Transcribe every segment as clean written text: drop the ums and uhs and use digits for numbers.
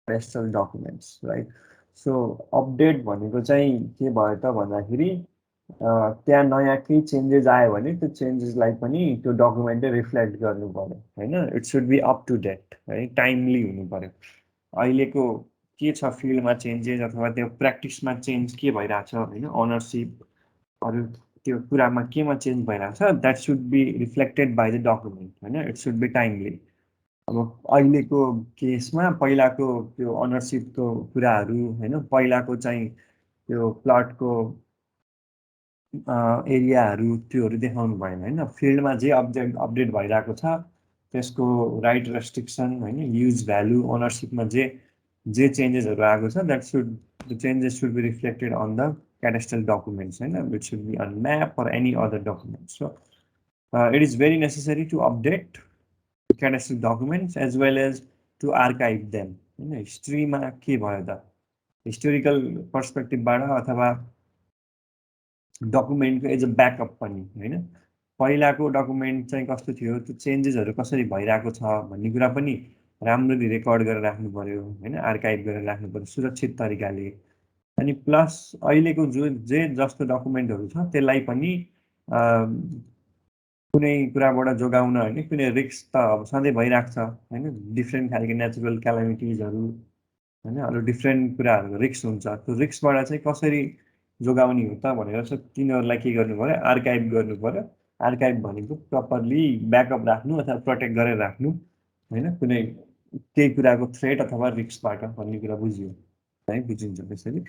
Pastel documents right. So update भनेको चाहिँ के भयो त भन्दाखेरि त्यहाँ नयाँ केही चेन्जेस आयो भने त्यो चेन्जेसलाई पनि त्यो डकुमेन्टले रिफ्लेक्ट गर्नु पर्यो होइन। It should be up to date है, टाइमली हुनु पर्यो। अहिलेको के छ फिल्डमा चेन्जेस अथवा त्यो प्र्याक्टिसमा चेन्ज के भइरहेछ होइन, ओनरसिप अरू त्यो कुरामा केमा चेन्ज भइरहेछ, that should be reflected by the document होइन। It should be timely. अब अहिलेको केसमा पहिलाको त्यो ओनरसिपको कुराहरू होइन, पहिलाको चाहिँ त्यो प्लटको एरियाहरू त्योहरू देखाउनु भएन होइन। फिल्डमा जे अपडेट भइरहेको छ त्यसको राइट रेस्ट्रिक्सन होइन, युज भ्यालु ओनरसिपमा जे जे चेन्जेसहरू आएको छ that should the changes should be reflected on the cadastral documents होइन, which should be on map or any other documents. So it is very necessary to update cadastral documents as well as to archive them होइन। हिस्ट्रीमा के भयो त, historical पर्सपेक्टिभबाट अथवा डकुमेन्टको as a backup पनि होइन। पहिलाको डकुमेन्ट चाहिँ कस्तो थियो, त्यो चेन्जेसहरू कसरी भइरहेको छ भन्ने कुरा पनि राम्ररी रेकर्ड गरेर राख्नु पर्यो होइन, आर्काइभ गरेर राख्नु पर्यो सुरक्षित तरिकाले। अनि प्लस अहिलेको जे जस्तो डकुमेन्टहरू छ त्यसलाई पनि कुनै कुराबाट जोगाउन होइन, कुनै रिस्क त अब सधैँ भइरहेको छ होइन। डिफ्रेन्ट खालको नेचुरल क्यालामिटिजहरू होइन, अरू डिफ्रेन्ट कुराहरूको रिस्क हुन्छ। त्यो रिस्कबाट चाहिँ कसरी जोगाउने हो त भनेर चाहिँ तिनीहरूलाई के गर्नु पऱ्यो, आर्काइभ गर्नु पऱ्यो। आर्काइभ भनेको प्रपरली ब्याकअप राख्नु अथवा प्रोटेक्ट गरेर राख्नु होइन, कुनै केही कुराको थ्रेट अथवा रिस्कबाट भन्ने कुरा बुझियो है, बुझिन्छ त्यसरी।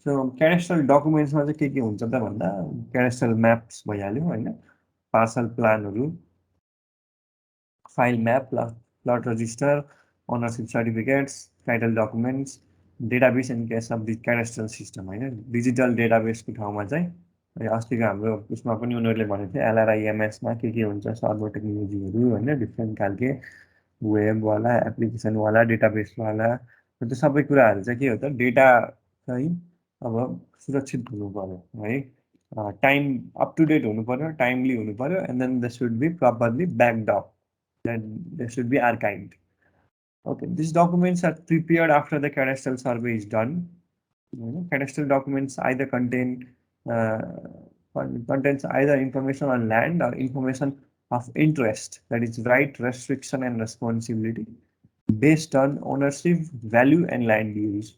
सो क्याडेस्ट्रल डकुमेन्ट्समा चाहिँ के हुन्छ त भन्दा क्याडेस्ट्रल म्याप्स भइहाल्यो होइन, पार्सल प्लानहरू, file map, plot register, ownership certificates, title documents, database in case of the cadastral system होइन। डिजिटल डेटाबेसको ठाउँमा चाहिँ अस्तिको हाम्रो उसमा पनि उनीहरूले भनेको थियो एलआरआइएमएसमा के हुन्छ, सर्भर टेक्नोलोजीहरू होइन, डिफ्रेन्ट खालके वेबवाला, एप्लिकेसनवाला, डेटाबेसवाला, त्यो सबै कुराहरू चाहिँ के हो त, डेटा चाहिँ अब सुरक्षित हुनु पर्यो है, टाइम अप टु डेट हुनु पर्यो, टाइमली हुनु पर्यो, and then they should be properly backed up, then they should be archived. Okay, these documents are prepared after the cadastral survey is done. Cadastral documents either uh, contains either information on land or information of interest, that is right, restriction and responsibility based on ownership, value and land use.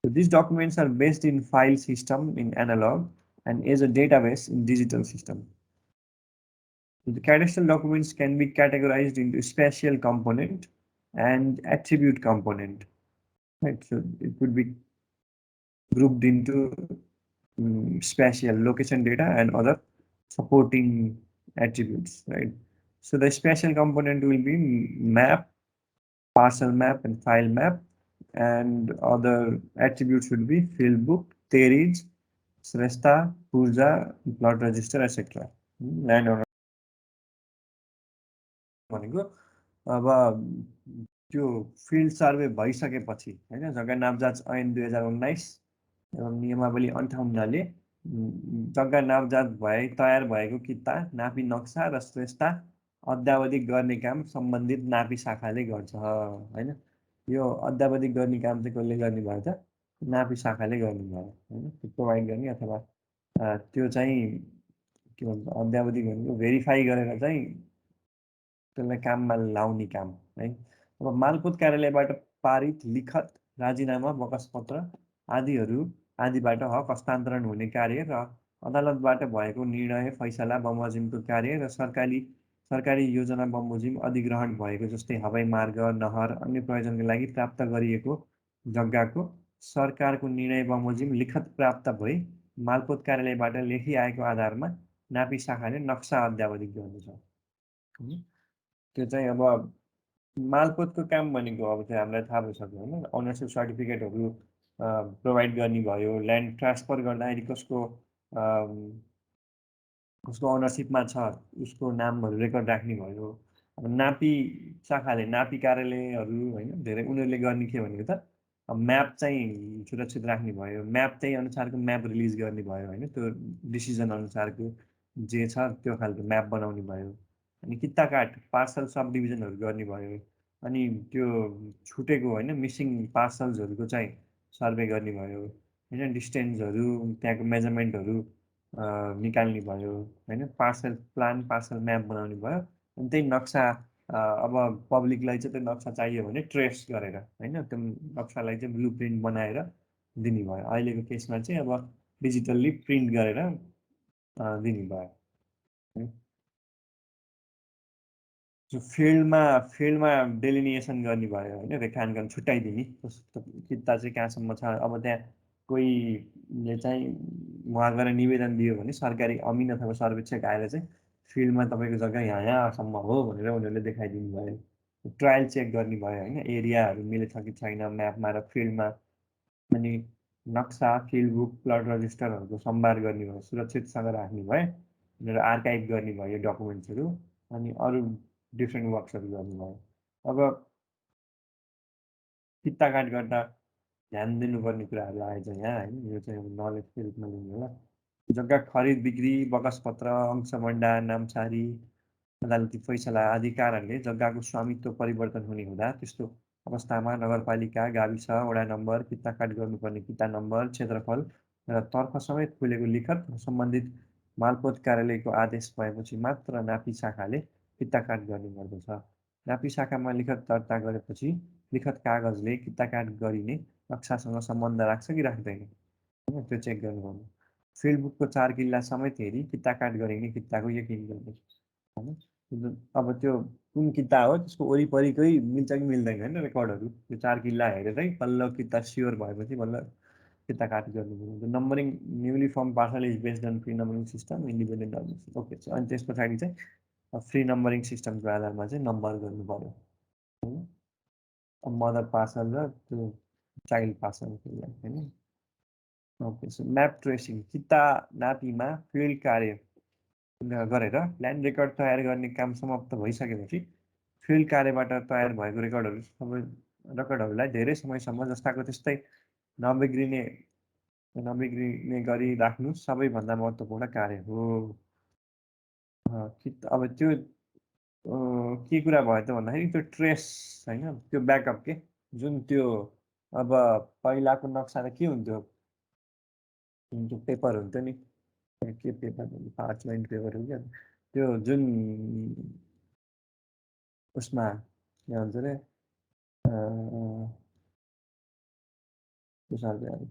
So these documents are based in file system in analog and as a database in digital system. So the cadastral documents can be categorized into spatial component and attribute component. Right, so it could be grouped into spatial location data and other supporting attributes, right? So the spatial component will be map, parcel map and file map, and other attributes will be field book, theories, Sresta, Puja, plot register, etc. Landowner भनेको अब त्यो field survey भइसकेपछि होइन, जग्गा नापजात ऐन 2019 एवं नियमावली 58ले जग्गा नापजात भए तयार भएको किता, नापी नक्सा र श्रेष्ठता अद्यावधिक गर्ने काम सम्बन्धित नापी शाखाले गर्छ होइन। यो अद्यावधिक गर्ने काम चाहिँ कसले गर्ने भयो त, नापी शाखाले गर्नुभयो होइन, त्यो प्रोभाइड गर्ने अथवा त्यो चाहिँ के भन्छ अद्यावधिक भनेको भेरिफाई गरेर चाहिँ त्यसलाई काममा लाउने काम है। अब मालपोत कार्यालयबाट पारित लिखत राजीनामा, बकसपत्र आदिबाट हक हस्तान्तरण हुने कार्य र अदालतबाट भएको निर्णय, फैसला, बमोजिमको कार्य र सरकारी योजना बमोजिम अधिग्रहण भएको जस्तै हवाई मार्ग, नहर, अन्य प्रयोजनका लागि प्राप्त गरिएको जग्गाको सरकारको निर्णय बमोजिम लिखत प्राप्त भई मालपोत कार्यालयबाट लेखी आएको आधारमा नापी शाखाले नक्सा अद्यावधिक गर्दछ। त्यो चाहिँ अब मालपोतको काम भनेको अब चाहिँ हामीलाई थाहा भइसक्यो होइन, ओनरसिप सर्टिफिकेटहरू प्रोभाइड गर्ने भयो, ल्यान्ड ट्रान्सफर गर्दाखेरि कसको ओनरसिपमा छ उसको नामहरू रेकर्ड राख्ने भयो। अब नापी शाखाले, नापी कार्यालयहरू होइन धेरै उनीहरूले गर्ने के भनेको त म्याप चाहिँ सुरक्षित राख्ने भयो, म्याप चाहिँ अनुसारको म्याप रिलिज गर्ने भयो होइन, त्यो डिसिजन अनुसारको जे छ त्यो खालको म्याप बनाउने भयो। अनि किता काट पार्सल सब डिभिजनहरू गर्ने भयो, अनि त्यो छुटेको होइन मिसिङ पार्सल्सहरूको चाहिँ सर्वे गर्ने भयो होइन, डिस्टेन्सहरू त्यहाँको मेजरमेन्टहरू निकाल्ने भयो होइन, पार्सल प्लान पार्सल म्याप बनाउने भयो। अनि त्यही नक्सा अब पब्लिकलाई चाहिँ त्यो नक्सा चाहियो भने ट्रेस गरेर होइन त्यो नक्सालाई चाहिँ ब्लु प्रिन्ट बनाएर दिने भयो। अहिलेको केसमा चाहिँ अब डिजिटल्ली प्रिन्ट गरेर दिने भयो है। फिल्डमा डेलिनिएसन गर्ने भयो होइन, रेखाङ्कन छुट्याइदिने कस्तो किता चाहिँ कहाँसम्म छ। अब त्यहाँ कोहीले चाहिँ उहाँ गएर निवेदन दियो भने सरकारी अमिन अथवा सर्वेक्षक आएर चाहिँ फिल्डमा तपाईँको जग्गा यहाँ यहाँसम्म हो भनेर उनीहरूले देखाइदिनु भयो। ट्रायल चेक गर्ने भयो होइन, एरियाहरू मिलेछ कि छैन म्यापमा र फिल्डमा। अनि नक्सा फिल्ड बुक प्लट रजिस्टरहरूको सम्भार गर्ने भयो, सुरक्षितसँग राख्ने भयो र आर्काइभ गर्ने भयो डकुमेन्ट्सहरू। अनि अरू डिफ्रेन्ट वर्क्सहरू गर्नुभयो। अब किता काट गर्दा ध्यान दिनुपर्ने कुराहरू आएछ यहाँ होइन, यो चाहिँ नलेजको रूपमा लिनु होला। जग्गा खरिद बिक्री बकसपत्र अंशभण्डा नामसारी अदालती फैसला आदि कारणले जग्गाको स्वामित्व परिवर्तन हुने हुँदा त्यस्तो अवस्थामा नगरपालिका गाविस वडा नम्बर किता काट गर्नुपर्ने किता नम्बर क्षेत्रफल र तर्फ समेत खुलेको लिखत सम्बन्धित मालपोत कार्यालयको आदेश भएपछि मात्र नापी शाखाले किता काट गर्ने गर्दछ। नापी शाखामा लिखत दर्ता गरेपछि लिखत कागजले किता काट गरिने नक्सासँग सम्बन्ध राख्छ कि राख्दैन होइन, त्यो चेक गर्नुपर्ने। फिल्ड बुकको 4 किल्ला समेत हेरी किता काट गरिने किताको यकिन गर्दछ होइन। अब त्यो कुन किता हो त्यसको वरिपरिकै मिल्छ कि मिल्दैन होइन रेकर्डहरू, त्यो 4 किल्ला हेरेरै बल्ल किता स्योर भएपछि बल्ल किता काट गर्नु। Numbering newly form parcel is based on free numbering system independent okay छ। अनि त्यस पछाडि चाहिँ फ्री नम्बरिङ सिस्टमको आधारमा चाहिँ नम्बर गर्नु पर्यो होइन। अब मदर पार्सल र त्यो चाइल्ड पार्सलको लागि होइन। ओके सो म्याप ट्रेसिङ किता नापीमा फिल्ड कार्य गरेर ल्यान्ड रेकर्ड तयार गर्ने काम समाप्त भइसकेपछि फिल्ड कार्यबाट तयार भएको रेकर्डहरू सबै रेकर्डहरूलाई धेरै समयसम्म जस्ताको त्यस्तै नबिग्रिने नबिग्रिने गरी राख्नु सबैभन्दा महत्त्वपूर्ण कार्य हो। अब त्यो के कुरा भयो त भन्दाखेरि त्यो ट्रेस होइन, त्यो ब्याकअप के जुन त्यो अब पहिलाको नक्सा त के हुन्थ्यो, त्यो पेपर हुन्थ्यो नि, के पेपर पार्चमेन्ट पेपर हो क्या त्यो जुन उसमा के भन्छ अरे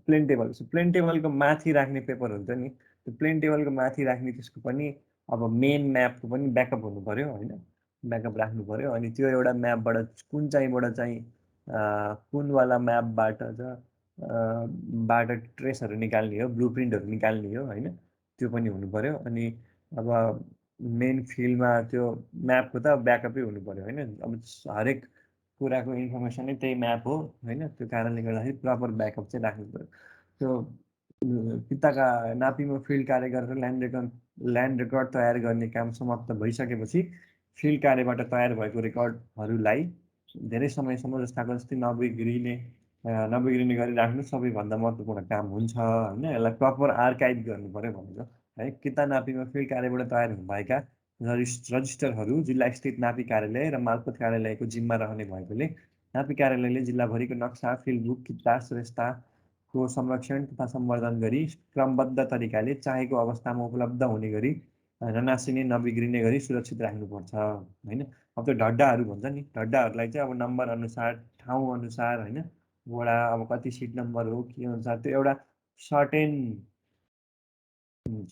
प्लेन टेबल, प्लेन टेबलको माथि राख्ने पेपर हुन्छ नि, त्यो प्लेन टेबलको माथि राख्ने त्यसको पनि अब मेन म्यापको पनि ब्याकअप हुनु पऱ्यो होइन, ब्याकअप राख्नु पऱ्यो। अनि त्यो एउटा म्यापबाट कुन चाहिँबाट चाहिँ कुनवाला म्यापबाट बाट ट्रेसहरू निकाल्ने हो ब्लु प्रिन्टहरू निकाल्ने हो होइन, त्यो पनि हुनु पऱ्यो। अनि अब मेन फिल्डमा त्यो म्यापको त ब्याकअपै हुनु पऱ्यो होइन। अब हरेक कुराको इन्फर्मेसनै त्यही म्याप हो होइन, त्यो कारणले गर्दाखेरि प्रपर ब्याकअप चाहिँ राख्नु पऱ्यो। त्यो किताका नापीमा फिल्ड कार्य गरेर ल्यान्ड रेकर्ड तयार गर्ने काम समाप्त भइसकेपछि फिल्ड कार्यबाट तयार भएको रेकर्डहरूलाई धेरै समयसम्म जस्ताको जस्तै नबिग्रिने गरी राख्नु सबैभन्दा महत्त्वपूर्ण काम हुन्छ होइन। यसलाई प्रपर आर्काइभ गर्नु पऱ्यो भनेको है। किता नापीमा फिल्ड कार्यबाट तयार भएका रजिस्टरहरू जिल्ला स्थित नापी कार्यालय र मालपोत कार्यालयको जिम्मा रहने भएकोले नापी कार्यालयले जिल्लाभरिको नक्सा फिल्ड बुक किता श्रेष्ठताको संरक्षण तथा सम्वर्धन गरी क्रमबद्ध तरिकाले चाहेको अवस्थामा उपलब्ध हुने गरी ननासिने नबिग्रिने गरी सुरक्षित राख्नुपर्छ होइन। अब त्यो ढड्डाहरू भन्छ नि, ढड्डाहरूलाई चाहिँ अब नम्बर अनुसार ठाउँ अनुसार होइन, वडा अब कति सिट नम्बर हो के अनुसार त्यो एउटा सर्टेन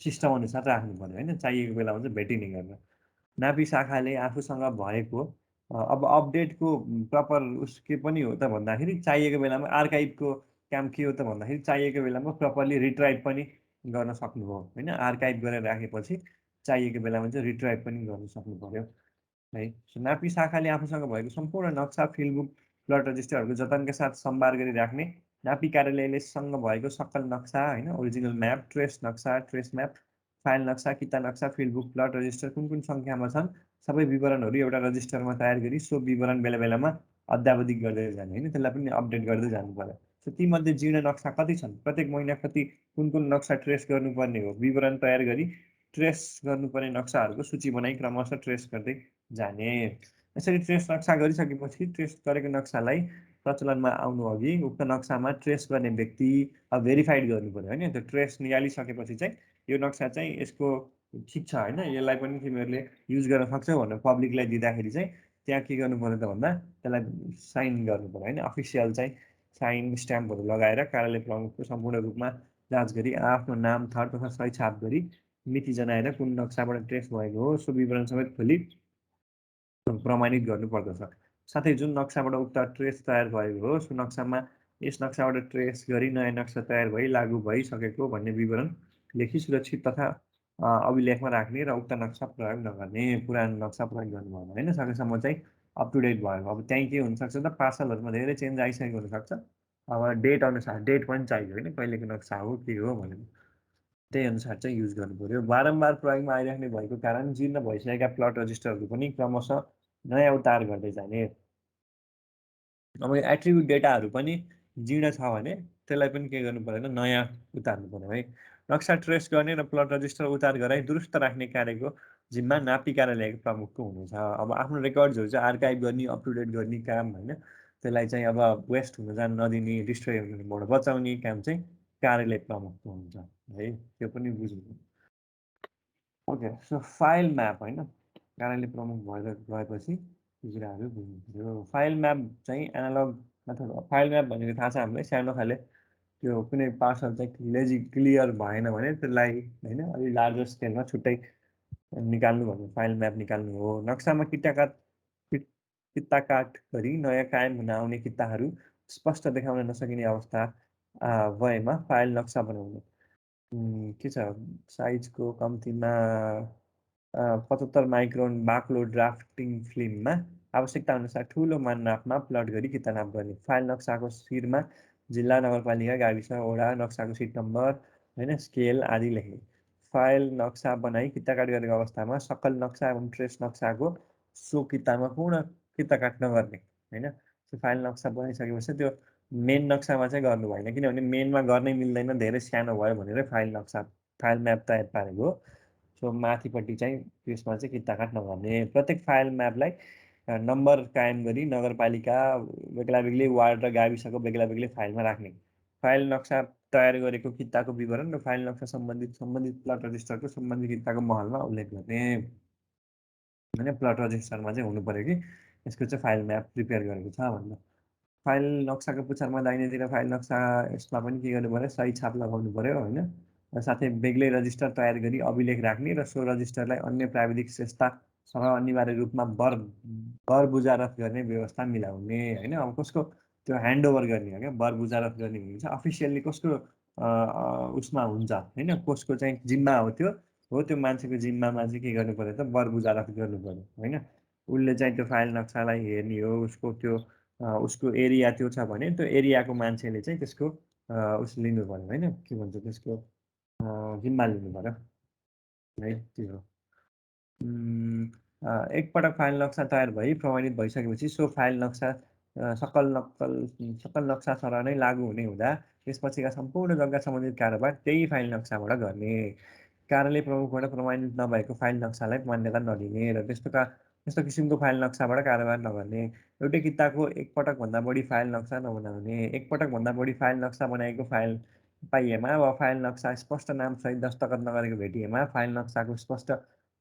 सिस्टम अनुसार राख्नु पर्यो होइन, चाहिएको बेलामा चाहिँ भेटिने गरेर। नापी शाखाले आफूसँग भएको अब अपडेटको प्रपर उस के पनि हो त भन्दाखेरि चाहिएको बेलामा आर्काइभको काम के हो त भन्दाखेरि चाहिएको बेलामा प्रपरली रिट्राइभ पनि गर्न सक्नुभयो होइन। आर्काइभ गरेर राखेपछि चाहिएको बेलामा चाहिँ रिट्राइभ पनि गर्न सक्नु पर्यो है। नापी शाखाले आफूसँग भएको सम्पूर्ण नक्सा फिल्डबुक प्लट रजिस्टरहरूको जतनका साथ सम्भार गरी राख्ने नापी कार्यालयले सँग भएको सकल नक्सा होइन, ओरिजिनल म्याप ट्रेस नक्सा ट्रेस म्याप फाइल नक्सा किता नक्सा फिल्डबुक प्लट रजिस्टर कुन कुन सङ्ख्यामा छन् सबै विवरणहरू एउटा रजिस्टरमा तयार गरी सो विवरण बेला बेलामा अद्यावधिक गर्दै जाने होइन, त्यसलाई पनि अपडेट गर्दै जानु पर्यो। सो तीमध्ये जीर्ण नक्सा कति छन्, प्रत्येक महिना कति कुन कुन नक्सा ट्रेस गर्नुपर्ने हो विवरण तयार गरी ट्रेस गर्नुपर्ने नक्साहरूको सूची बनाई क्रमशः ट्रेस गर्दै जाने। यसरी ट्रेस नक्सा गरिसकेपछि ट्रेस गरेको नक्सालाई प्रचलनमा आउनु अघि उक्त नक्सामा ट्रेस गर्ने व्यक्ति भेरिफाइड गर्नु पर्यो होइन। त्यो ट्रेस निकालिसकेपछि चाहिँ यो नक्सा चाहिँ यसको ठिक छ होइन, यसलाई पनि तिमीहरूले युज गर्न सक्छौ भनेर पब्लिकलाई दिँदाखेरि चाहिँ त्यहाँ के गर्नु पर्यो त भन्दा त्यसलाई साइन गर्नु पर्यो होइन। अफिसियल चाहिँ साइन स्ट्याम्पहरू लगाएर कार्यालय प्रमुखको सम्पूर्ण रूपमा जाँच गरी आफ्नो नाम थर तथा सही छाप गरी मिति जनाएर कुन नक्साबाट ट्रेस भएको हो सो विवरण समेत खोली प्रमाणित गर्नुपर्दछ। साथै जुन नक्साबाट उक्त ट्रेस तयार भएको हो सो नक्सामा यस नक्साबाट ट्रेस गरी नयाँ नक्सा तयार भई लागू भइसकेको भन्ने विवरण लेखी सुरक्षित तथा अभिलेखमा राख्ने र उक्त नक्सा प्रयोग नगर्ने। पुरानो नक्सा प्रयोग गर्नु भएन होइन, सकेसम्म चाहिँ अप टु डेट भएको। अब त्यहीँ के हुनसक्छ त पार्सलहरूमा धेरै चेन्ज आइसकेको हुनसक्छ, अब डेट अनुसार डेट पनि चाहियो होइन, कहिलेको नक्सा हो के हो भनेर त्यही अनुसार चाहिँ युज गर्नु पऱ्यो। बारम्बार प्रयोगमा आइराख्ने भएको कारण जीर्ण भइसकेका प्लट रजिस्टरहरू पनि क्रमशः नयाँ उतार गर्दै जाने। अब यो एट्रिब्युट डेटाहरू पनि जीर्ण छ भने त्यसलाई पनि के गर्नु परेन, नयाँ उतार्नु पऱ्यो है। नक्सा ट्रेस गर्ने र प्लट रजिस्टर उतार गराई दुरुस्त राख्ने कार्यको जिम्मा नापी कार्यालयको प्रमुखको हुनेछ। अब आफ्नो रेकर्ड्सहरू चाहिँ आर्काइभ गर्ने अप टु डेट गर्ने काम होइन, त्यसलाई चाहिँ अब वेस्ट हुन जान नदिने डिस्ट्रोय हुनबाट बचाउने काम चाहिँ कार्यालय प्रमुखको हुन्छ है, त्यो पनि बुझ्नु। ओके, सो फाइल म्याप होइन, कार्यालय प्रमुख भएर गएपछि यो कुराहरू बुझ्नु पऱ्यो। फाइल म्याप चाहिँ एनालग मेथड हो। फाइल म्याप भनेको थाहा छ हामीलाई, सानो खाले त्यो कुनै पार्सल चाहिँ क्लियर भएन भने त्यसलाई होइन अलिक लार्जर स्केलमा छुट्टै निकाल्नु भन्ने फाइल म्याप निकाल्नु हो। नक्सामा किता काट गरी नयाँ कायम हुन आउने किताहरू स्पष्ट देखाउन नसकिने अवस्था भएमा फाइल नक्सा बनाउनु के छ, साइजको कम्तीमा 75 माइक्रोन बाक्लो ड्राफ्टिङ फिल्ममा आवश्यकता अनुसार ठुलो माननापमा प्लट गरी किता नाप गर्ने। फाइल नक्साको शिरमा जिल्ला नगरपालिका गाविस वडा नक्साको सिट नम्बर होइन स्केल आदि लेख्ने। फाइल नक्सा बनाई किता काट गरेको अवस्थामा सकल नक्सा एवं ट्रेस नक्साको सो कितामा पूर्ण किता काट नगर्ने होइन। त्यो फाइल नक्सा बनाइसकेपछि त्यो मेन नक्सामा चाहिँ गर्नु भएन, किनभने मेनमा गर्नै मिल्दैन, धेरै सानो भयो भनेर फाइल म्याप तयार पारेको हो। सो माथिपट्टि चाहिँ त्यसमा चाहिँ किता काट नगर्ने। प्रत्येक फाइल म्यापलाई नम्बर कायम गरी नगरपालिका बेग्ला बेग्लै वार्ड र गाविसको बेग्ला बेग्लै फाइलमा राख्ने। फाइल नक्सा तयार गरेको किताको विवरण र फाइल नक्सा सम्बन्धित प्लट रजिस्टरको सम्बन्धित किताको महलमा उल्लेख गर्ने। होइन प्लट रजिस्टरमा चाहिँ हुनु पऱ्यो कि यसको चाहिँ फाइल म्याप प्रिपेयर गरेको छ भनेर। फाइल नक्साको पुच्छारमा दाहिनेतिर फाइल नक्सा यसमा पनि के गर्नु पऱ्यो, सही छाप लगाउनु पऱ्यो होइन। र साथै बेग्लै रजिस्टर तयार गरी अभिलेख राख्ने र सो रजिस्टरलाई अन्य प्राविधिक संस्थासँग अनिवार्य रूपमा बर बुजारत गर्ने व्यवस्था मिलाउने होइन। अब कसको त्यो ह्यान्डओभर गर्ने हो क्या, बर बुजारत गर्ने हुन्छ अफिसियल्ली कसको उसमा हुन्छ होइन, कसको चाहिँ जिम्मा हो त्यो, हो त्यो मान्छेको जिम्मामा चाहिँ के गर्नु पऱ्यो त बर बुजारत गर्नु पऱ्यो होइन। उसले चाहिँ त्यो फाइल नक्सालाई हेर्ने हो, उसको त्यो उसको एरिया त्यो छ भने त्यो एरियाको मान्छेले चाहिँ त्यसको उस लिनु पऱ्यो होइन, के भन्छ त्यसको जिम्मा लिनु पऱ्यो है, त्यो हो। एकपटक फाइल नक्सा तयार भई प्रमाणित भइसकेपछि सो फाइल नक्सा सकल नक्सा सरह नै लागू हुने हुँदा त्यसपछिका सम्पूर्ण जग्गा सम्बन्धित कारोबार त्यही फाइल नक्साबाट गर्ने। कार्यालय प्रमुखबाट प्रमाणित नभएको फाइल नक्सालाई मान्यता नदिने र त्यस्तो किसिमको फाइल नक्साबाट कारोबार नगर्ने। एउटै किताको एकपटकभन्दा बढी फाइल नक्सा नबनाउने। एकपटकभन्दा बढी फाइल नक्सा बनाएको फाइल पाइएमा वा फाइल नक्सा स्पष्ट नामसहित दस्तखत नगरेको भेटिएमा, फाइल नक्साको स्पष्ट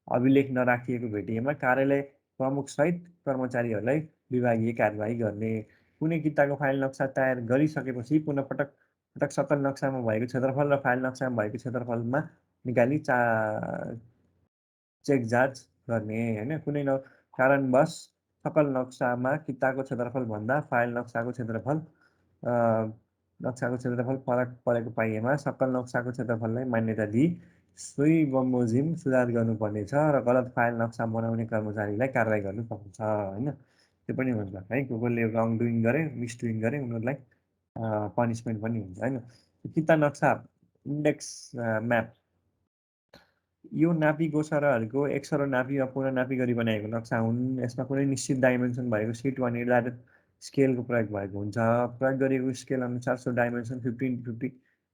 अभिलेख नराखिएको भेटिएमा कार्यालय प्रमुखसहित कर्मचारीहरूलाई विभागीय कारबाही गर्ने। कुनै किताको फाइल नक्सा तयार गरिसकेपछि पुनः पटक पटक सकल नक्सामा भएको क्षेत्रफल र फाइल नक्सामा भएको क्षेत्रफलमा निकाली चेक जाँच गर्ने होइन। कुनै कारणवश सकल नक्सामा किताको क्षेत्रफलभन्दा फाइल नक्साको क्षेत्रफल फरक परेको पाइएमा सकल नक्साको क्षेत्रफललाई मान्यता दिई सोही बमोजिम सुधार गर्नुपर्नेछ र गलत फाइल नक्सा बनाउने कर्मचारीलाई कारवाही गर्नु सक्छ होइन। त्यो पनि हुन्छ है, को कोले रङ डुइङ गरे मिसडुइङ गरे उनीहरूलाई पनिसमेन्ट पनि हुन्छ होइन। किता नक्सा इन्डेक्स म्याप यो नापी गोचरहरूको एकसरो नापी वा पुनः नापी गरी बनाएको नक्सा हुन्। यसमा कुनै निश्चित डाइमेन्सन भएको सिट वा निर्धारित स्केलको प्रयोग भएको हुन्छ। प्रयोग गरिएको स्केल अनुसार सो डाइमेन्सन 15-50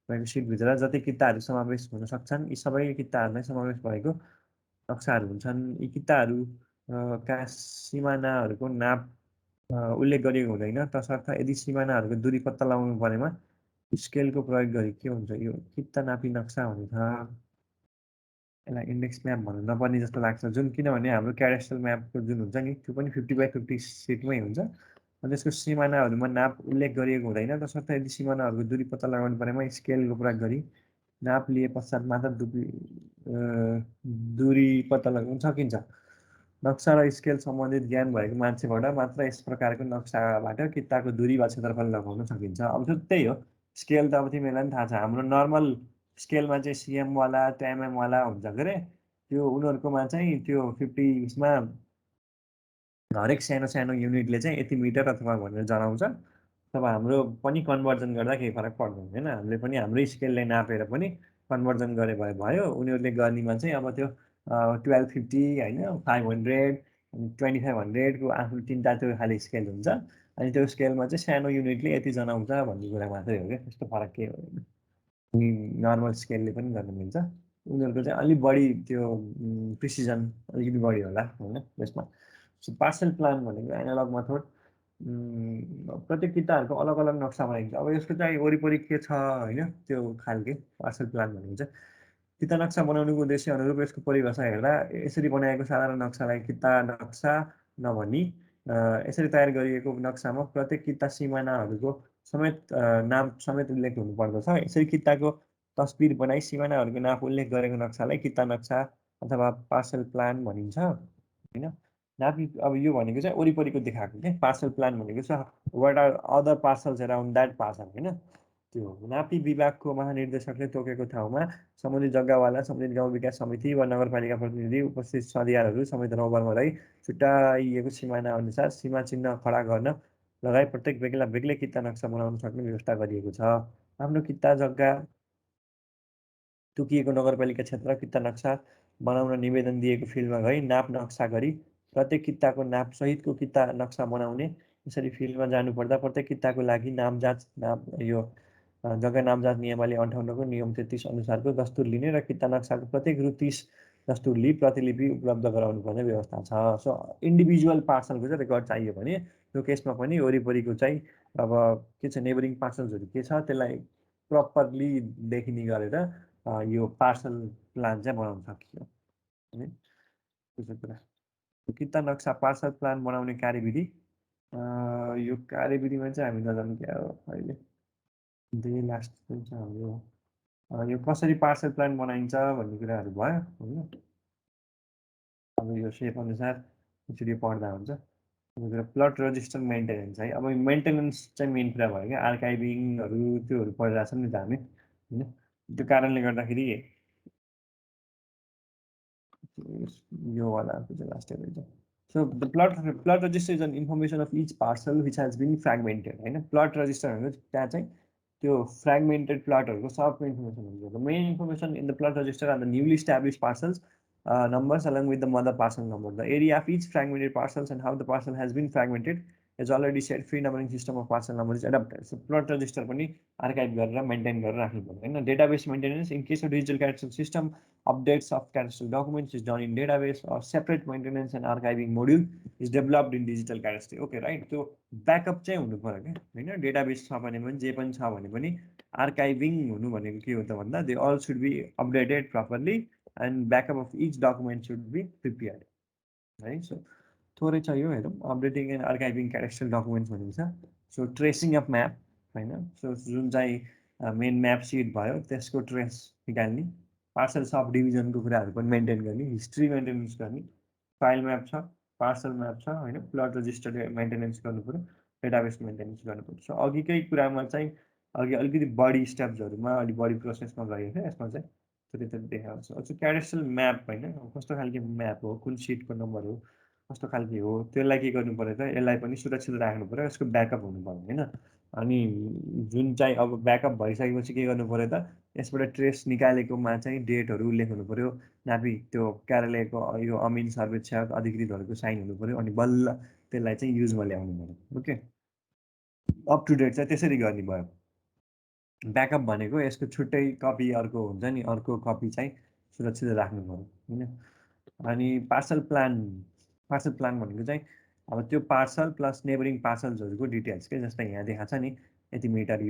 भएको सिटभित्र जति किताहरू समावेश हुन सक्छन् यी सबै किताहरूलाई समावेश भएको नक्साहरू हुन्छन्। यी किताहरू का सिमानाहरूको नाप उल्लेख गरिएको हुँदैन, तसर्थ यदि सिमानाहरूको दूरी पत्ता लगाउनु परेमा स्केलको प्रयोग गरी के हुन्छ, यो किता नापी नक्सा हुन्छ। यसलाई इन्डेक्स म्याप भन्नु नपर्ने जस्तो लाग्छ, जुन किनभने हाम्रो क्याडेस्ट्रल म्यापको जुन हुन्छ नि त्यो पनि 50/50 सिटमै हुन्छ। त्यसको सिमानाहरूमा नाप उल्लेख गरिएको हुँदैन, तसर्थ यदि सिमानाहरूको दूरी पत्ता लगाउनु परेमा स्केलको प्रयोग गरी नाप लिए पश्चात मात्र दूरी पत्ता लगाउन सकिन्छ। नक्सा र स्केल सम्बन्धित ज्ञान भएको मान्छेबाट मात्र यस प्रकारको नक्साबाट किताको दूरी वा क्षेत्रफल लगाउन सकिन्छ। अब त्यही हो, स्केल त अब तिमीहरूलाई पनि थाहा छ, हाम्रो नर्मल स्केलमा चाहिँ सिएमवाला त्यो एमएमवाला हुन्छ के अरे, त्यो उनीहरूकोमा चाहिँ त्यो 50मा हरेक सानो सानो युनिटले चाहिँ यति मिटर अथवा भनेर जनाउँछ। तब हाम्रो पनि कन्भर्जन गर्दा केही फरक पर्दैन होइन, हामीले पनि हाम्रै स्केलले नापेर पनि कन्भर्जन गरे भए भयो। उनीहरूले गर्नेमा चाहिँ अब त्यो 1250 होइन, 500 अनि 2500को आफ्नो तिनवटा त्यो खालि स्केल हुन्छ। अनि त्यो स्केलमा चाहिँ सानो युनिटले यति जनाउँछ भन्ने कुरा मात्रै हो क्या, त्यस्तो फरक केही होइन। अनि नर्मल स्केलले पनि गर्न मिल्छ। उनीहरूको चाहिँ अलिक बढी त्यो प्रिसिजन अलिकति बढी होला होइन त्यसमा। पार्सल प्लान भनेको एनालग मेथड, प्रत्येक किताहरूको अलग अलग नक्सा बनाइन्छ। अब यसको चाहिँ वरिपरि के छ होइन, त्यो खालके पार्सल प्लान भनेको चाहिँ किता नक्सा बनाउनुको उद्देश्य अनुरूप यसको परिभाषा हेर्दा यसरी बनाएको साधारण नक्सालाई किता नक्सा नभनी यसरी तयार गरिएको नक्सामा प्रत्येक किता सिमानाहरूको समेत नाम समेत उल्लेख हुनुपर्दछ। यसरी किताको तस्बिर बनाई सिमानाहरूको नाम उल्लेख गरेको नक्सालाई किता नक्सा अथवा पार्सल प्लान भनिन्छ होइन। नापी अब यो भनेको चाहिँ वरिपरिको देखाएको क्या, पार्सल प्लान भनेको छ what are other parcels around that parcel होइन। त्यो नापी विभागको महानिर्देशकले तोकेको ठाउँमा समुद्री जग्गावाला समुद्री गाउँ विकास समिति वा नगरपालिका प्रतिनिधि उपस्थित सदियारहरू समेत रौबरमा रही छुट्टाइएको सिमाना अनुसार सीमा चिन्ह खडा गर्न लगाई प्रत्येक बेग्ला बेग्लै किता नक्सा बनाउन सक्ने व्यवस्था गरिएको छ। आफ्नो किता जग्गा तोकिएको नगरपालिका क्षेत्र किता नक्सा बनाउन निवेदन दिएको फिल्डमा गई नाप नक्सा गरी प्रत्येक किताको नाप सहितको किता नक्सा बनाउने। यसरी फिल्डमा जानुपर्दा प्रत्येक किताको लागि यो जग्गा नामजात नियमावली 58को नियम 33 अनुसारको दस्तुर लिने र किता नक्साको प्रत्येक रु 30 दस्तुर लिई प्रतिलिपि उपलब्ध गराउनु पर्ने व्यवस्था छ। सो इन्डिभिजुअल पार्सलको चाहिँ रेकर्ड चाहियो भने त्यो केसमा पनि वरिपरिको चाहिँ अब के छ नेबरिङ पार्सल्सहरू के छ त्यसलाई प्रपरली देखिने गरेर यो पार्सल प्लान चाहिँ बनाउन सकियो है। त्यो कुरा किता नक्सा पार्सल प्लान बनाउने कार्यविधि, यो कार्यविधिमा चाहिँ हामी नजानु क्या हो अहिले लास्ट चाहिँ छ हाम्रो यो कसरी पार्सल प्लान बनाइन्छ भन्ने कुराहरू भयो होइन। अब यो सेप अनुसार यसरी पढ्दा हुन्छ। प्लट रजिस्टर मेन्टेनेन्स है, अब मेन्टेनेन्स चाहिँ मेन कुरा भयो क्या, आर्काइभिङहरू त्योहरू पढिरहेको छौँ नि त हामी होइन। त्यो कारणले गर्दाखेरि यो वाला चाहिँ लास्ट रहेछ। So the plot register is an information of each parcel which has been fragmented होइन। प्लट रजिस्टर भनेको त्यहाँ चाहिँ त्यो फ्रेगमेन्टेड प्लटहरूको सबको इन्फर्मेसन हुन्छ। The main information in the plot register are the newly establish parcels numbers along with the mother parcel number. The area of each fragmented parcels and how the parcel has been fragmented is already set. Free numbering system of parcel number is adapted. So plot register पनि archive गरेर maintain गरेर राख्नु पर्यो होइन। database maintenance in case of digital cadastral system updates of cadastral documents is done in database or separate maintenance and archiving module is developed in digital cadastral. Okay right, त्यो backup चाहिँ हुनु पर्यो क्या होइन। डेटाबेस छ भने पनि जे पनि छ भने पनि आर्काइभिङ हुनु भनेको के हो त भन्दा they all should be updated properly and backup of each document should be prepared right. So थोरै छ यो हेरौँ, अपडेटिङ एन्ड आर्काइभिङ क्याडेस्ट्रल डकुमेन्ट्स भनेको छ। सो ट्रेसिङ अफ म्याप होइन, सो जुन चाहिँ मेन म्याप सिट भयो त्यसको ट्रेस निकाल्ने, पार्सल सब डिभिजनको कुराहरू पनि मेन्टेन गर्ने, हिस्ट्री मेन्टेनेन्स गर्ने, फाइल म्याप छ, पार्सल म्याप छ होइन, प्लट रजिस्टर मेन्टेनेन्स गर्नु पऱ्यो, डेटाबेस मेन्टेनेन्स गर्नु पऱ्यो। सो अघिकै कुरामा चाहिँ अघि अलिकति बढी स्टेप्सहरूमा अलिक बढी प्रोसेसमा गयो क्या यसमा चाहिँ त्यति देखाएको छ। अझ क्याडेस्ट्रल म्याप होइन, कस्तो खालको म्याप हो, कुन सिटको नम्बर हो, कस्तो खालके हो, त्यसलाई के गर्नु पऱ्यो त यसलाई पनि सुरक्षित राख्नु पऱ्यो, यसको ब्याकअप हुनु पऱ्यो होइन। अनि जुन चाहिँ अब ब्याकअप भइसकेपछि के गर्नु पऱ्यो त यसबाट ट्रेस निकालेकोमा चाहिँ डेटहरू उल्लेख हुनु पऱ्यो, नापी त्यो कार्यालयको यो अमिन सर्वेक्षक अधिकृतहरूको साइन हुनु पऱ्यो, अनि बल्ल त्यसलाई चाहिँ युजमा ल्याउनु पऱ्यो। ओके, अप टु डेट चाहिँ त्यसरी गर्ने भयो। ब्याकअप भनेको यसको छुट्टै कपी अर्को हुन्छ नि, अर्को कपी चाहिँ सुरक्षित राख्नु पऱ्यो होइन। अनि पार्सल प्लान पार्सल प्लान भनेको चाहिँ अब त्यो पार्सल प्लस नेबरिङ पार्सल्सहरूको डिटेल्स के, जस्तै यहाँ देखाएको छ नि यति मिटर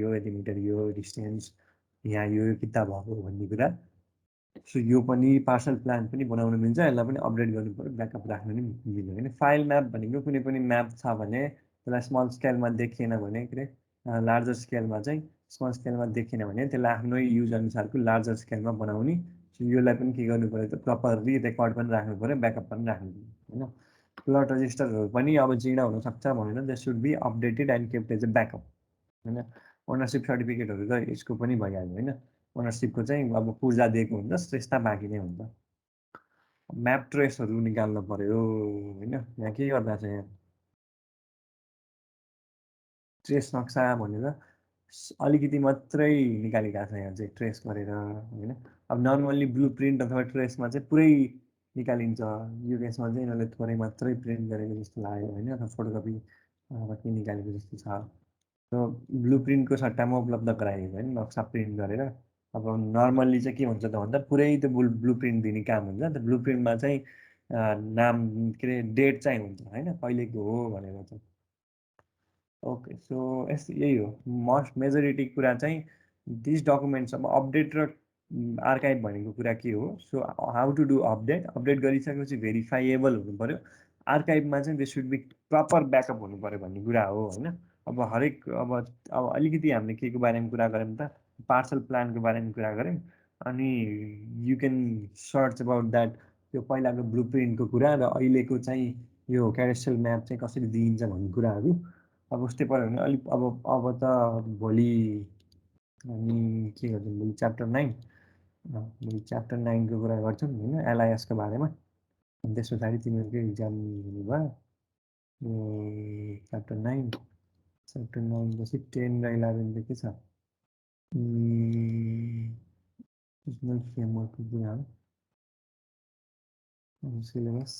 यो डिस्टेन्स, यहाँ यो किता भएको भन्ने कुरा। सो यो पनि पार्सल प्लान पनि बनाउनु मिल्छ, यसलाई पनि अपडेट गर्नु पऱ्यो, ब्याकअप राख्नु नि मिल्यो होइन। फाइल म्याप भनेको कुनै पनि म्याप छ भने त्यसलाई स्मल स्केलमा देखिएन भने के अरे लार्जर स्केलमा चाहिँ स्मल स्केलमा देखिएन भने त्यसलाई आफ्नै युज अनुसारको लार्जर स्केलमा बनाउने। सो यसलाई पनि के गर्नु पऱ्यो त प्रपरली रेकर्ड पनि राख्नु पऱ्यो, ब्याकअप पनि राख्नु पऱ्यो होइन। प्लट रजिस्टरहरू पनि अब जीर्ण हुनसक्छ भनेर they should be updated and kept as a backup होइन। ओनरसिप सर्टिफिकेटहरू त यसको पनि भइहाल्यो होइन। ओनरसिपको चाहिँ अब पूर्जा दिएको हुन्छ, श्रेष्ठता बाँकी नै हुन्छ। म्याप ट्रेसहरू निकाल्नु पर्यो होइन। यहाँ के गर्दा छ, यहाँ ट्रेस नक्सा भनेर अलिकति मात्रै निकालेका छ यहाँ चाहिँ ट्रेस गरेर होइन। अब नर्मल्ली ब्लु प्रिन्ट अथवा ट्रेसमा चाहिँ पुरै निकालिन्छ, यो केसमा चाहिँ यिनीहरूले थोरै मात्रै प्रिन्ट गरेको जस्तो लाग्यो होइन, अथवा फोटोकपी के निकालेको जस्तो छ। र ब्लु प्रिन्टको सट्टामा उपलब्ध गराइएको होइन नक्सा प्रिन्ट गरेर। अब नर्मल्ली चाहिँ के हुन्छ त भन्दा पुरै त्यो ब्लु प्रिन्ट दिने काम हुन्छ, त्यो ब्लु प्रिन्टमा चाहिँ नाम के अरे डेट चाहिँ हुन्छ होइन, कहिलेको हो भनेर चाहिँ। ओके सो यही हो मस्ट मेजोरिटी कुरा चाहिँ दिस डकुमेन्ट्स। अब अपडेट र आर्काइभ भनेको कुरा के हो, so how to do update, update गरिसकेपछि भेरिफाइएबल हुनु पऱ्यो। आर्काइभमा चाहिँ they should be proper backup हुनु पऱ्यो भन्ने कुरा हो होइन। अब हरेक अब अलिकति हामीले के को बारेमा कुरा गऱ्यौँ त, पार्सल प्लानको बारेमा कुरा गऱ्यौँ। अनि you can search about that, त्यो पहिलाको ब्लु प्रिन्टको कुरा र अहिलेको चाहिँ यो क्याडेस्ट्रल म्याप चाहिँ कसरी दिइन्छ भन्ने कुराहरू। अब उस्तै पऱ्यो भने अलिक अब त भोलि हामी के गर्छौँ, भोलि च्याप्टर 9को कुरा गर्छौँ होइन, एलआइएसको बारेमा। अनि त्यस पछाडि तिमीहरूकै इक्जाम हुने भयो। च्याप्टर 9 पछि 10 र 11 चाहिँ के छ, फ्रेमवर्कको कुरा हो सिलेबस।